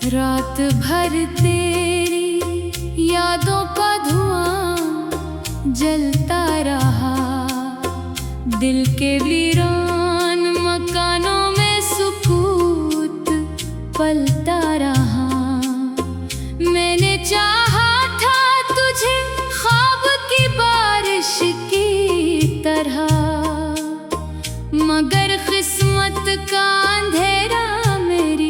रात भर तेरी यादों का धुआं जलता रहा। दिल के वीरान मकानों में सुकूत पलता रहा। मैंने चाहा था तुझे ख्वाब की बारिश की तरह, मगर किस्मत का अंधेरा मेरी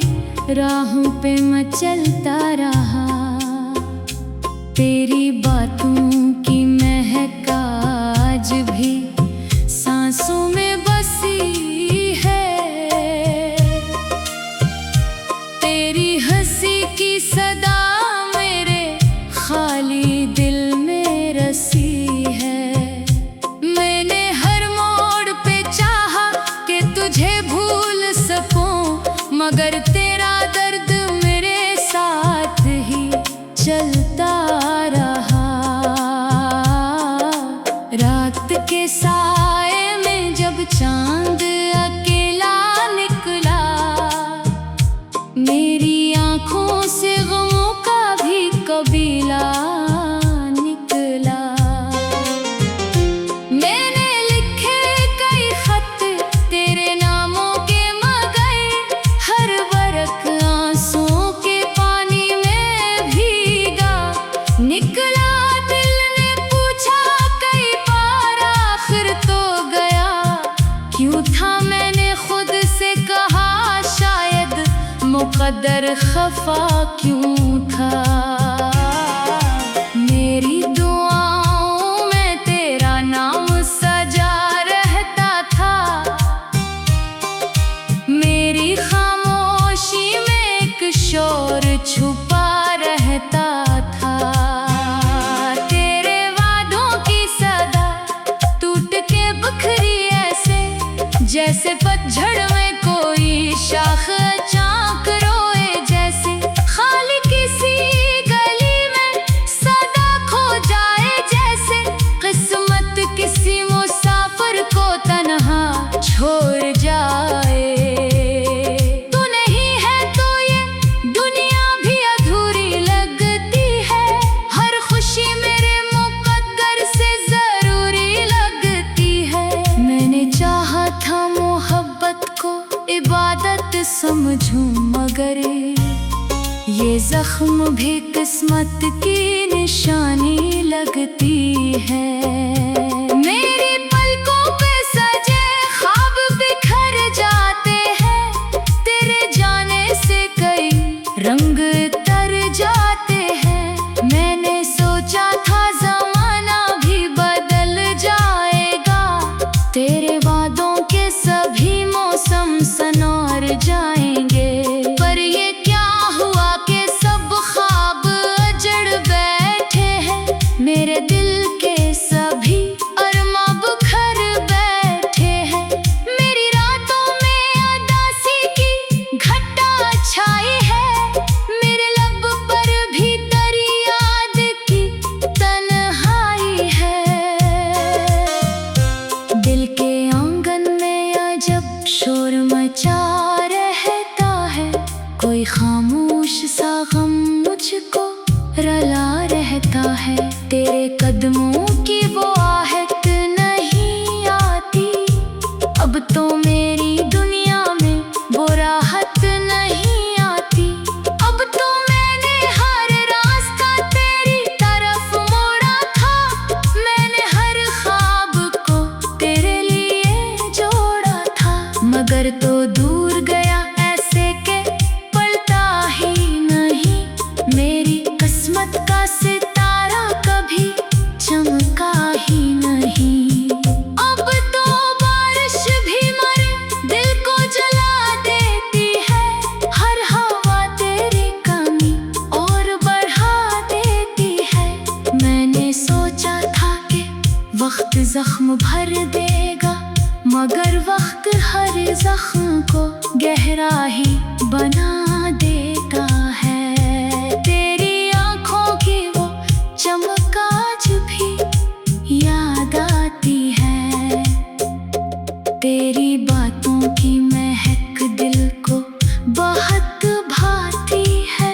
राहों पे मचलता रहा। तेरी बातों की महक आज भी सांसों में बसी है। तेरी हंसी की सदा मेरे खाली दिल में रसी है। मैंने हर मोड़ पे चाहा कि तुझे भूल सकूं, मगर तेरा दर्द मेरे साथ ही चलता रहा। रात के साए में जब चांद अकेला निकला, मेरी आंखों से गमों का भी कबीला निकला। मैंने लिखे कई खत तेरे नामों के, मगर हर बरक आंसुओं के पानी में भीगा निकला। दिल ने पूछा कई बार आखिर तो गया क्यों था। मैंने खुद से कहा शायद मुक़द्दर खफा क्यों था। मेरी दुआओं में तेरा नाम सजा रहता था, मेरी खामोशी में एक शोर छुपा रहता था। तेरे वादों की सदा टूट के बिखरी ऐसे, जैसे पतझड़ में कोई शाख चाक रोए। जैसे खाली किसी गली में सदा खो जाए, जैसे किस्मत किसी मुसाफिर को तन्हा छोड़ जाए। तू नहीं है तो ये दुनिया भी अधूरी लगती है। हर खुशी मेरे मुक़द्दर से जरूरी लगती है। मैंने चाहा था मोहब्बत को इबादत समझूं, मगर ये जख्म भी किस्मत की निशानी लगती है। मेरी पलकों पे सजे ख्वाब बिखर जाते हैं, तेरे जाने से कई रंग तर जाते हैं। मैंने सोचा था ज़माना भी बदल जाएगा, तेरे वादों के सभी मौसम संवर जाएंगे। पर ये क्या हुआ कि सब ख्वाब अजड़ बैठे हैं। मेरे दिल के सभी अरमा बिखर बैठे हैं। मेरी रातों में उदासी की घटा छाई है, मेरे लब पर भी तेरी याद की तन्हाई है। दिल के आंगन में अजब शोर मचा रहता है, कोई खामोश सा गम मुझको रला रहता है। तेरे कदमों की वो आहट नहीं आती, अब तो मेरी दुनिया में वो राहत नहीं आती। अब तो मैंने हर रास्ता तेरी तरफ मोड़ा था, मैंने हर ख्वाब को तेरे लिए जोड़ा था। मगर तो दूर गया ऐसे के पलटा ही नहीं, मेरी किस्मत का सितारा कभी चमका ही नहीं। अब तो बारिश भी मरे दिल को जला देती है, हर हवा तेरी कमी और बढ़ा देती है। मैंने सोचा था कि वक्त जख्म भर देगा, मगर वक्त हर जख्म को गहरा ही बना देता है। तेरी आंखों की वो चमक आज भी याद आती है, तेरी बातों की महक दिल को बहुत भाती है।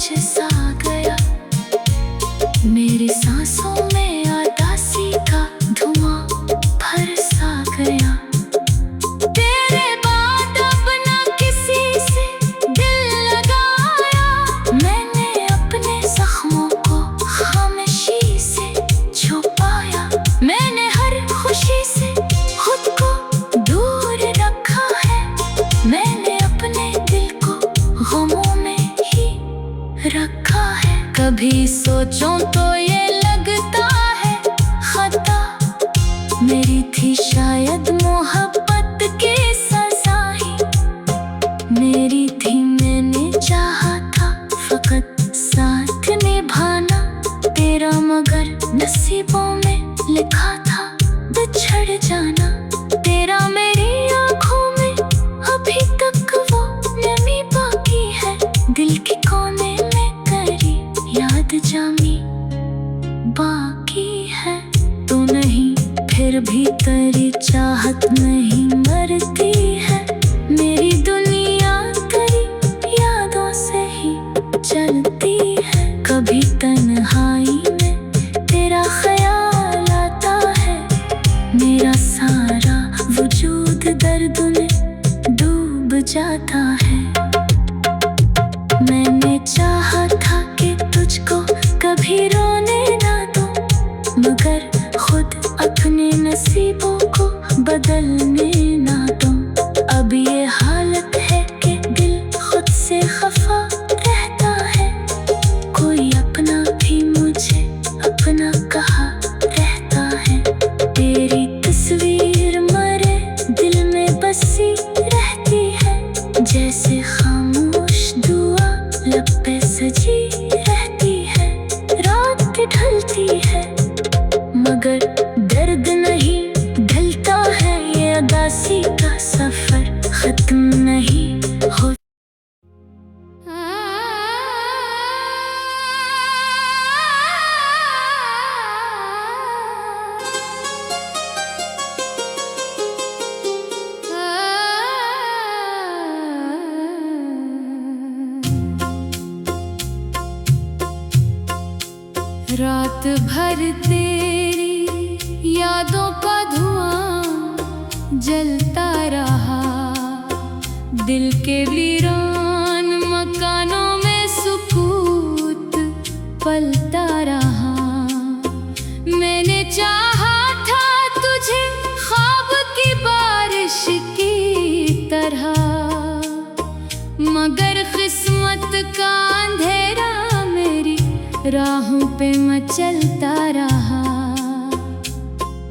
बोझ सा गया। मेरी सांसों में उदासी का धुआं भर सा गया। तेरे बाद अब ना किसी से दिल लगाया। मैंने अपने जख्मों को खामोशी से छुपाया। मैंने हर खुशी से खुद को दूर रखा है। मैंने अपने दिल को गमों में ही रखा है। कभी सोचूं तो ये लगता है खता मेरी थी शायद मोहब्बत की सजा ही मेरी थी। मैंने चाहा था फकत साथ निभाना तेरा, मगर नसीबों में लिखा था बिछड़ जाना तेरा। मेरी आँखों में अभी तक वो नमी बाकी है। दिल के कोने में तेरी याद जामी बाकी है। तू नहीं फिर भी तेरी चाहत नहीं मरती है। मेरी दुनिया तेरी यादों से ही चलती है। कभी तन्हाई में तेरा ख्याल आता है। मेरा सारा वजूद दर्द में डूब जाता है। मैंने चाहा था कि तुझको कभी रोने ना दूं, मगर खुद अपने नसीबों को बदलने ना दूं। अब ये हालत है कि दिल खुद से खफा रहता है। कोई अपना भी मुझे अपना कहा रहता है। तेरी तस्वीर मरे दिल में बसी रहती है। जैसे खामोश दुआ लब पे सजी रहती है। रात ढलती है मगर दर्द नहीं ढलता है। ये उदासी का सफर खत्म नहीं होता। रात भर तेरी यादों का धुआं जलता रहा। दिल के वीरान मकानों में सुकूत पलता रहा। मैंने चाहा था तुझे ख्वाब की बारिश की तरह, मगर किस्मत का अंधेरा मेरी राहों पे मचलता रहा।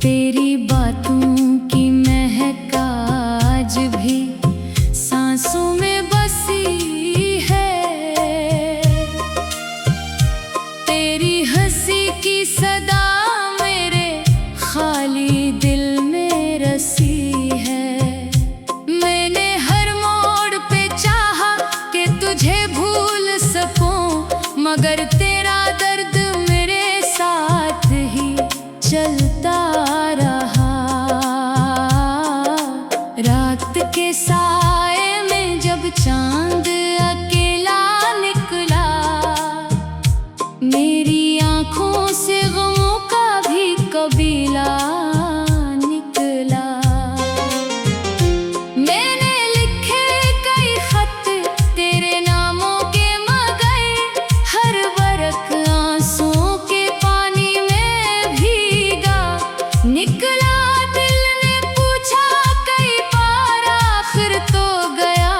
तेरी बातों की महक आज भी सांसों में बसी है। तेरी हंसी की सदा मेरे खाली दिल में रसी है। मैंने हर मोड़ पे चाहा कि तुझे भूल सकूं, मगर तेरा दर्द मेरे साथ ही चलता रहा। रात के साए में जब चांद अकेला निकला, मेरी आँखों से गमों का भी कबीला निकला। मैंने लिखे कई खत तेरे नामों के, मगर हर बरक आंसुओं के पानी में भीगा निकला। दिल ने पूछा कई बार आखिर तो गया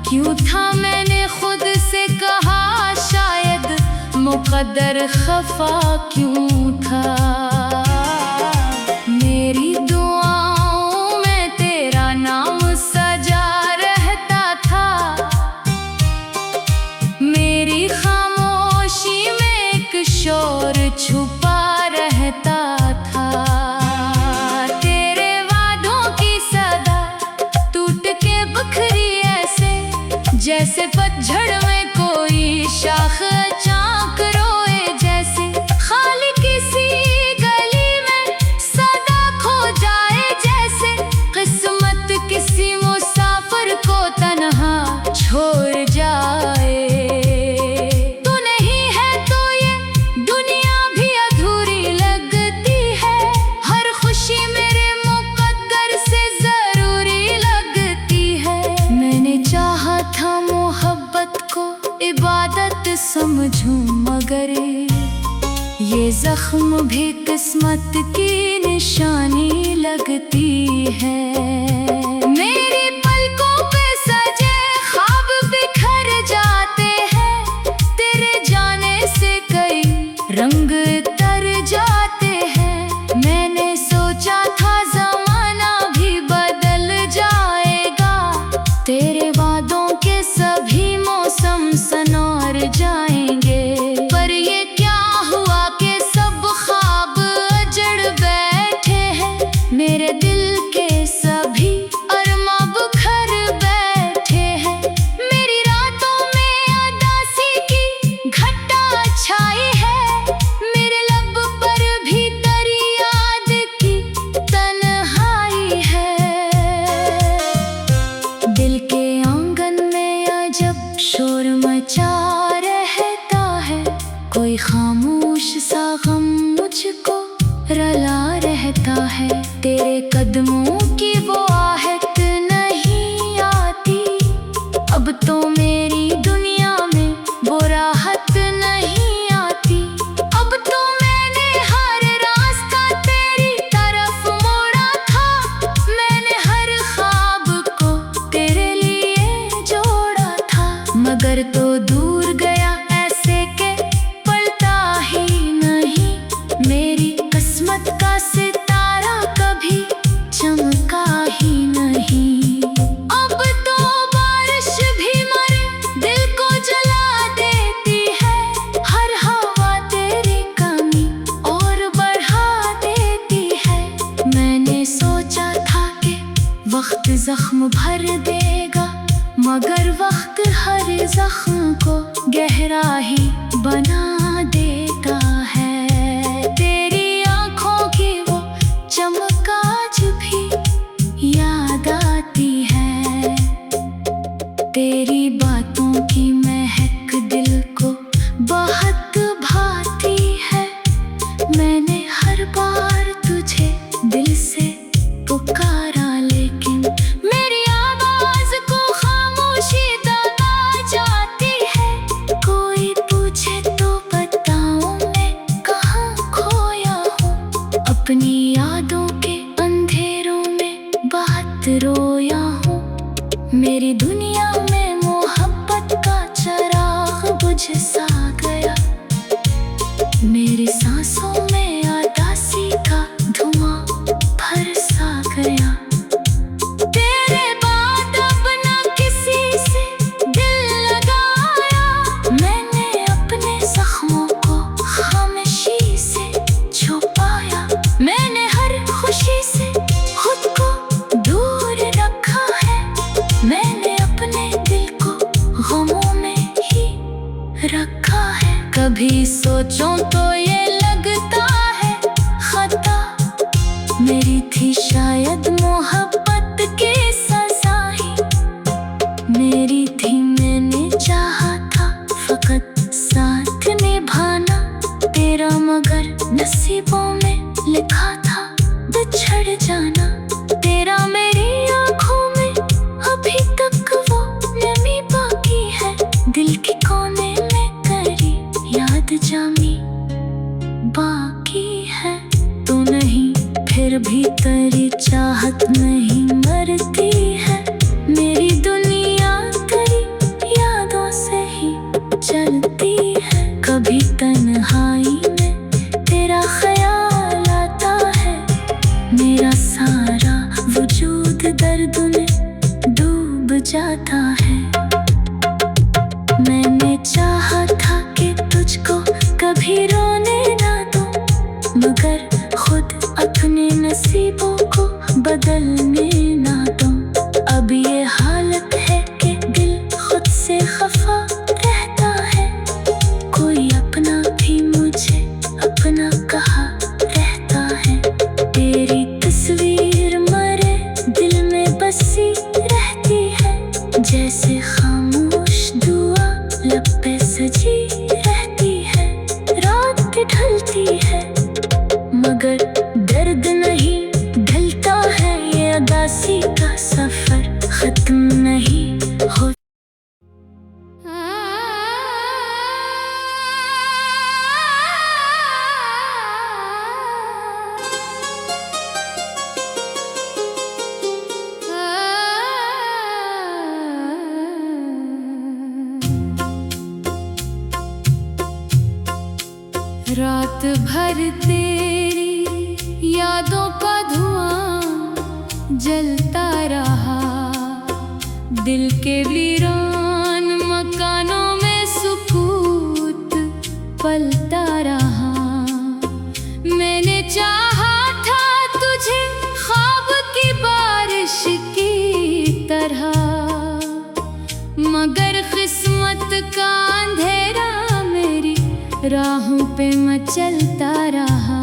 क्यों था। मैंने खुद से कहा शायद मुकद्दर खफा क्यों था। मेरी दुआओं में तेरा नाम सजा रहता था। मेरी खामोशी में एक शोर छुपा रहता था। तेरे वादों की सदा टूट के बखरी ऐसे, जैसे पतझड़ में कोई शाख चाक रोए। जैसे खाली किसी गली में सदा खो जाए, जैसे किस्मत किसी मुसाफिर को तन्हा छोड़ जाए। समझूं, मगर ये जख्म भी किस्मत की निशानी लगती है। मेरी पलकों पे सजे ख्वाब बिखर जाते हैं, तेरे जाने से कई रंग तर जाते हैं। मैंने सोचा था जमाना भी बदल जाएगा, तेरे वादों के सभी मौसम संवर जाएंगे। पर ये क्या हुआ कि सब ख्वाब अजड़ बैठे हैं, मेरे दिल के सभी अरमा बिखर बैठे हैं। मेरी रातों में उदासी की घटा छाई है, मेरे लब पर भी तेरी याद की तन्हाई है। दिल के आंगन में अजब शोर मचा रहता है, कोई खामोश सा गम मुझको रला रहता है। तेरे कदमों की वो आहट नहीं आती, अब तो मेरी दुनिया में वो राहत नहीं आती। अब तो मैंने हर रास्ता तेरी तरफ मोड़ा था, मैंने हर ख्वाब को तेरे लिए जोड़ा था, मगर तो दूर गया ऐसे के पलटा ही नहीं। मेरी किस्मत का सितारा कभी चमका ही नहीं। अब तो बारिश भी मरे दिल को जला देती है, हर हवा तेरी कमी और बढ़ा देती है। मैंने सोचा था कि वक्त जख्म भर देगा, मगर वक्त हर जख्म को गहरा ही बना देता है। तेरी आंखों की वो चमक आज भी याद आती है, तेरी बातों की महक दिल को बहुत भाती है। मैंने हर बार तुझे दिल से पुकारा, लेकिन मेरी आवाज को खामोशी दबा जाती है। कोई पूछे तो बताऊं मैं कहाँ खोया हूँ, अपनी यादों के अंधेरों में बहुत रोया हूँ। मेरी दुनिया में मोहब्बत का चिराग बुझ सा गया, मेरी सांसों में उदासी का धुआं भर सा गया। तेरे बाद अब ना किसी से दिल लगाया, मैंने अपने जख्मों को खामोशी से छुपाया। मैंने हर खुशी से खुद को दूर रखा है, मैंने अपने दिल को गमों में ही रखा है। कभी सोचूं तो ये लगता है खता मेरी थी, शायद मोहब्बत की सजा ही मेरी थी। मैंने चाहा था फकत साथ निभाना तेरा, मगर नसीबों में लिखा था बिछड़ जाना तेरा। मेरी आँखों में अभी तक वो नमी बाकी है, दिल के कोने में तेरी याद जामी बाकी। रात भर तेरी यादों का धुआं जलता रहा, दिल के वीरान मकानों में सुकूत पलता रहा। मैंने चाहा था तुझे ख्वाब की बारिश की तरह, मगर किस्मत का अंधेरा मेरी राहों पे मचलता रहा।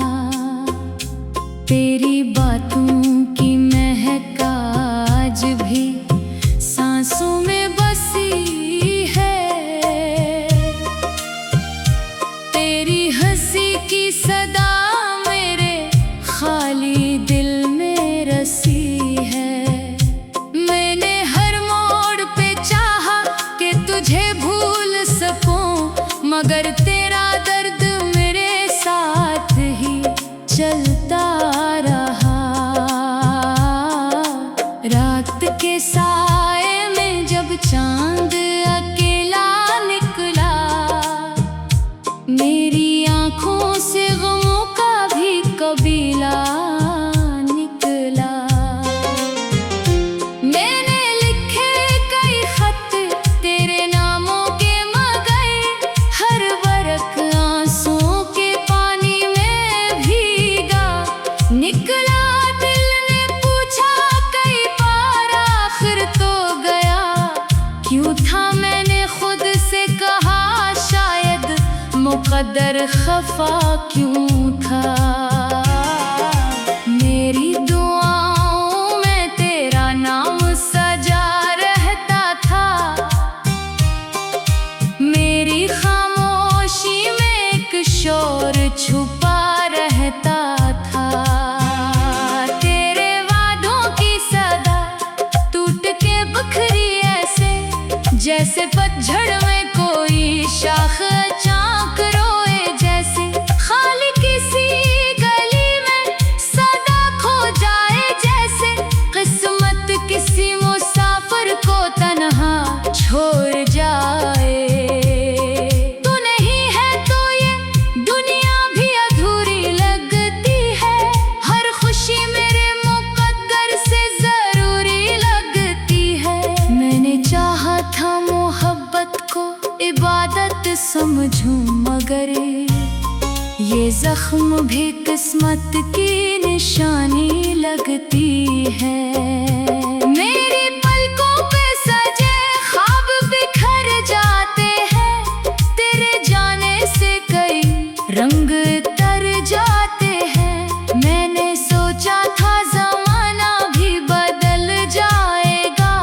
तेरी बातों की महक आज भी सांसों में बसी है, तेरी हंसी की सदा मेरे खाली दिल में रसी है। मैंने हर मोड़ पे चाहा कि तुझे भूल सकूं, मगर तेरा दर्द मेरे साथ ही चलता रहा। रात के साए में जब चांद अकेला निकला, मेरी आंखों से गमों का भी कबीला निकला। मैंने लिखे कई खत तेरे नामों के, मगर हर बरक आंसुओं के पानी में भीगा निकला। दिल ने पूछा कई बार आखिर तो गया क्यों था, मैंने खुद से कहा शायद मुक़द्दर खफा क्यों था। मेरी दुआओं में तेरा नाम सजा रहता था, मेरी खामोशी में एक शोर छुपा रहता था। तेरे वादों की सदा टूट के बिखरी ऐसे, जैसे पतझड़ में कोई शाख अचानक रोए जैसे। खाली किसी गली में सदा खो जाए जैसे, किस्मत किसी मुसाफिर को तन्हा छोड़ जाए। तू नहीं है तो ये दुनिया भी अधूरी लगती है, हर खुशी मेरे मुक़द्दर से जरूरी लगती है। मैंने चाहा था मोहब्बत को इबादत समझूं, मगर ये जख्म भी किस्मत की निशानी लगती है। मेरी पलकों पे सजे ख्वाब बिखर जाते हैं, तेरे जाने से कई रंग तर जाते हैं। मैंने सोचा था ज़माना भी बदल जाएगा,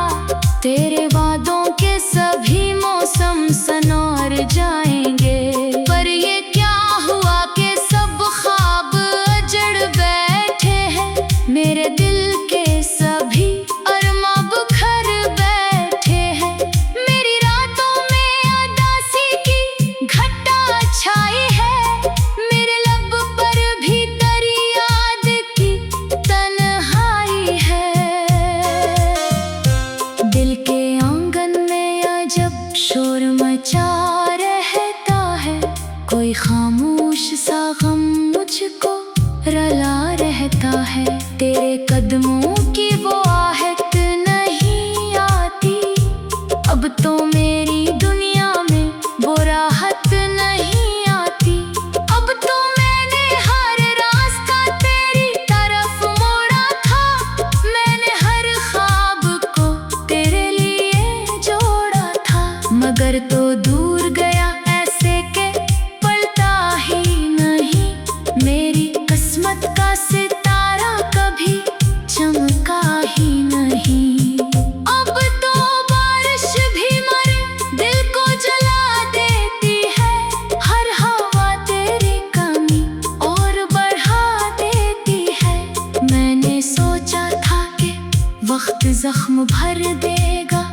तेरे वादों के सभी मौसम सनौर जाएंगे। पर ये क्या हुआ कि सब ख्वाब अजड़ बैठे हैं, मेरे दिल के सभी अरमां बिखर बैठे हैं। मेरी रातों में उदासी की घटा छाई है, मेरे लब पर भी तेरी याद की तन्हाई है। दिल के आंगन में अजब शोर मचा रहता है, कोई खामोश सा गम मुझको रला रहता है। तेरे कदमों की वो आहट नहीं आती, अब तो मेरी दुनिया में वो राहत नहीं आती। अब तो मैंने हर रास्ता तेरी तरफ मोड़ा था, मैंने हर ख्वाब को तेरे लिए जोड़ा था, मगर तो दूर गया ऐसे के पलटा ही नहीं। मेरी किस्मत का सितारा कभी चमका ही नहीं। अब तो बारिश भी मरे दिल को जला देती है, हर हवा तेरी कमी और बढ़ा देती है। मैंने सोचा था कि वक्त जख्म भर देगा,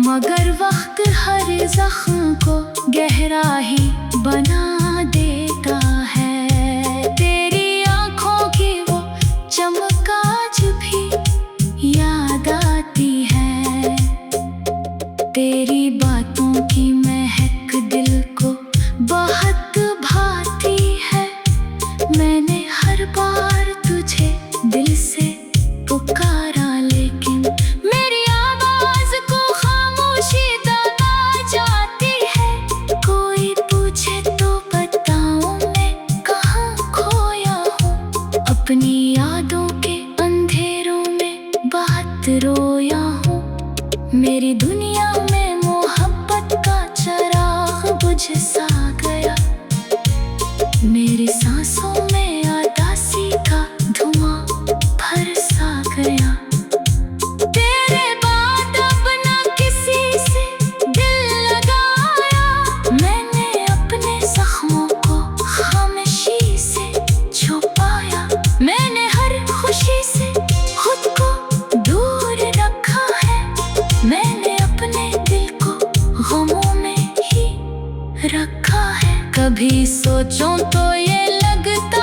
मगर वक्त हर जख्म को गहरा ही बना देता है। तेरी आंखों की वो चमक आज भी याद आती है, तेरी बातों की महक दिल को बहुत भाती है। बोझ सा गया। मेरी सांसों में उदासी का धुआं भर सा गया। तेरे बाद अब ना किसी से दिल लगाया। मैंने अपने जख्मों को खामोशी से छुपाया। मैंने हर खुशी से खुद को दूर रखा है। मैंने अपने दिल को गमों में ही रखा है। कभी सोचूं तो ये लगता